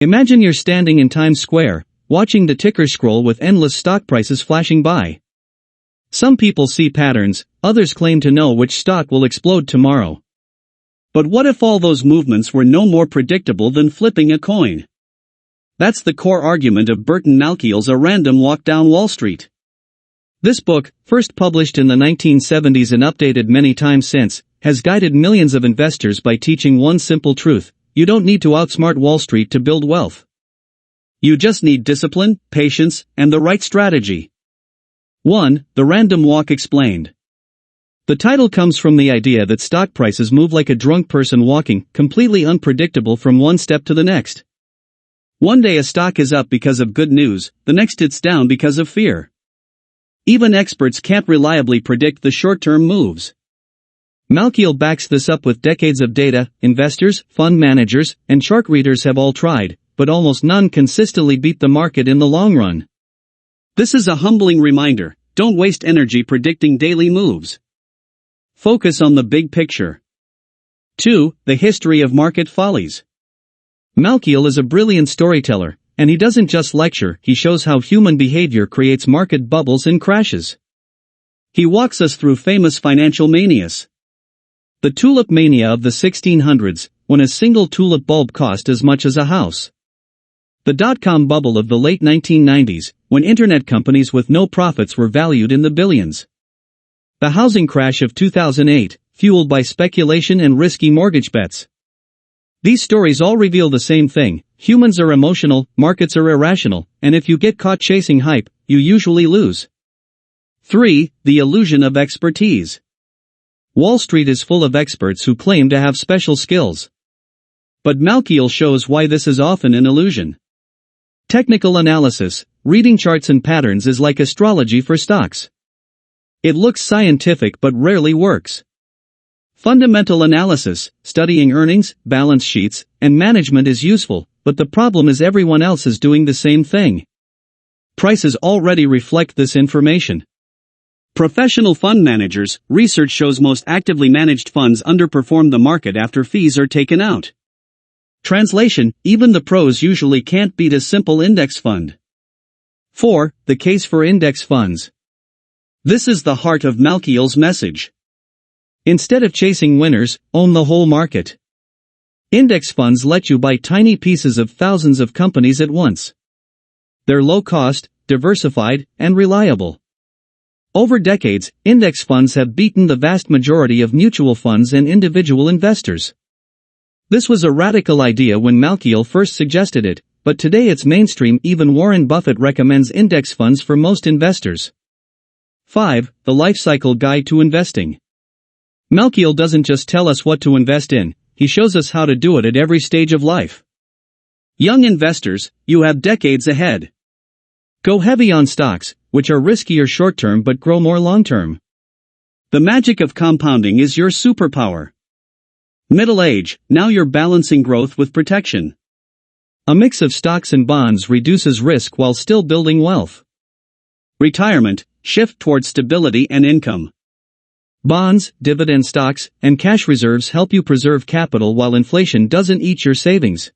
Imagine you're standing in Times Square, watching the ticker scroll with endless stock prices flashing by. Some people see patterns, others claim to know which stock will explode tomorrow. But what if all those movements were no more predictable than flipping a coin? That's the core argument of Burton Malkiel's A Random Walk Down Wall Street. This book, first published in the 1970s and updated many times since, has guided millions of investors by teaching one simple truth: you don't need to outsmart Wall Street to build wealth. You just need discipline, patience, and the right strategy. 1. The Random Walk Explained. The title comes from the idea that stock prices move like a drunk person walking, completely unpredictable from one step to the next. One day a stock is up because of good news, the next it's down because of fear. Even experts can't reliably predict the short-term moves. Malkiel backs this up with decades of data. Investors, fund managers, and chart readers have all tried, but almost none consistently beat the market in the long run. This is a humbling reminder: don't waste energy predicting daily moves. Focus on the big picture. 2. The History of Market Follies. Malkiel is a brilliant storyteller, and he doesn't just lecture, he shows how human behavior creates market bubbles and crashes. He walks us through famous financial manias. The tulip mania of the 1600s, when a single tulip bulb cost as much as a house. The dot-com bubble of the late 1990s, when internet companies with no profits were valued in the billions. The housing crash of 2008, fueled by speculation and risky mortgage bets. These stories all reveal the same thing: humans are emotional, markets are irrational, and if you get caught chasing hype, you usually lose. 3. The Illusion of Expertise. Wall Street is full of experts who claim to have special skills. But Malkiel shows why this is often an illusion. Technical analysis, reading charts and patterns, is like astrology for stocks. It looks scientific but rarely works. Fundamental analysis, studying earnings, balance sheets, and management is useful, but the problem is everyone else is doing the same thing. Prices already reflect this information. Professional fund managers, research shows most actively managed funds underperform the market after fees are taken out. Translation: even the pros usually can't beat a simple index fund. 4. The Case for Index Funds. This is the heart of Malkiel's message. Instead of chasing winners, own the whole market. Index funds let you buy tiny pieces of thousands of companies at once. They're low cost, diversified, and reliable. Over decades, index funds have beaten the vast majority of mutual funds and individual investors. This was a radical idea when Malkiel first suggested it, but today it's mainstream. Even Warren Buffett recommends index funds for most investors. 5. The Life Cycle Guide to Investing. Malkiel doesn't just tell us what to invest in, he shows us how to do it at every stage of life. Young investors, you have decades ahead. Go heavy on stocks, which are riskier short-term but grow more long-term. The magic of compounding is your superpower. Middle age, now you're balancing growth with protection. A mix of stocks and bonds reduces risk while still building wealth. Retirement, shift towards stability and income. Bonds, dividend stocks, and cash reserves help you preserve capital while inflation doesn't eat your savings.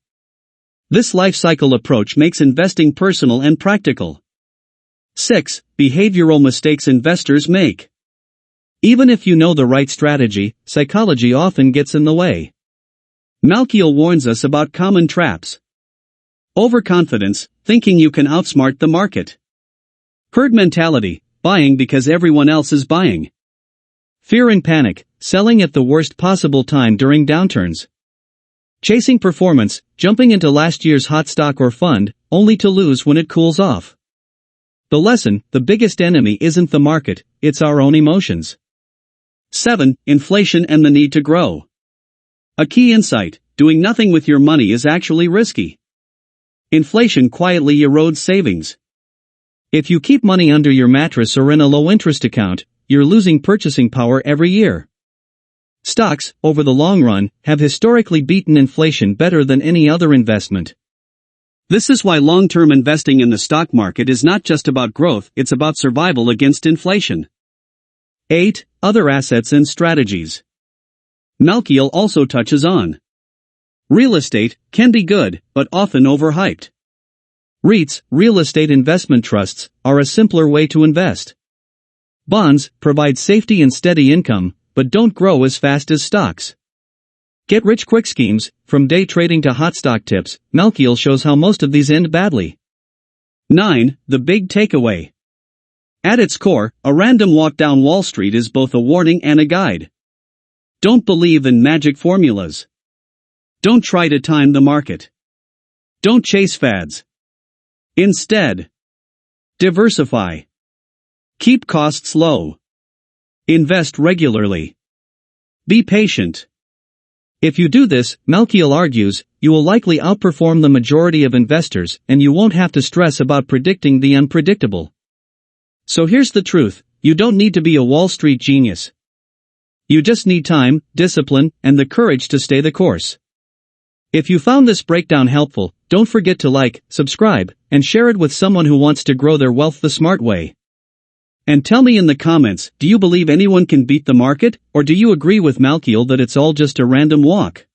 This life cycle approach makes investing personal and practical. 6. Behavioral mistakes investors make. Even if you know the right strategy, psychology often gets in the way. Malkiel warns us about common traps. Overconfidence, thinking you can outsmart the market. Herd mentality, buying because everyone else is buying. Fear and panic, selling at the worst possible time during downturns. Chasing performance, jumping into last year's hot stock or fund, only to lose when it cools off. The lesson: the biggest enemy isn't the market, it's our own emotions. 7. Inflation and the need to grow. A key insight: doing nothing with your money is actually risky. Inflation quietly erodes savings. If you keep money under your mattress or in a low-interest account, you're losing purchasing power every year. Stocks, over the long run, have historically beaten inflation better than any other investment. This is why long-term investing in the stock market is not just about growth, it's about survival against inflation. 8. Other assets and strategies. Malkiel also touches on Real estate can be good, but often overhyped. REITs, real estate investment trusts, are a simpler way to invest. Bonds provide safety and steady income, but don't grow as fast as stocks. Get-rich-quick schemes, from day trading to hot stock tips, Malkiel shows how most of these end badly. 9. The big takeaway. At its core, a random walk down Wall Street is both a warning and a guide. Don't believe in magic formulas. Don't try to time the market. Don't chase fads. Instead, diversify. Keep costs low. Invest regularly. Be patient. If you do this, Malkiel argues, you will likely outperform the majority of investors, and you won't have to stress about predicting the unpredictable. So here's the truth, you don't need to be a Wall Street genius. You just need time, discipline, and the courage to stay the course. If you found this breakdown helpful, don't forget to like, subscribe, and share it with someone who wants to grow their wealth the smart way. And tell me in the comments, do you believe anyone can beat the market, or do you agree with Malkiel that it's all just a random walk?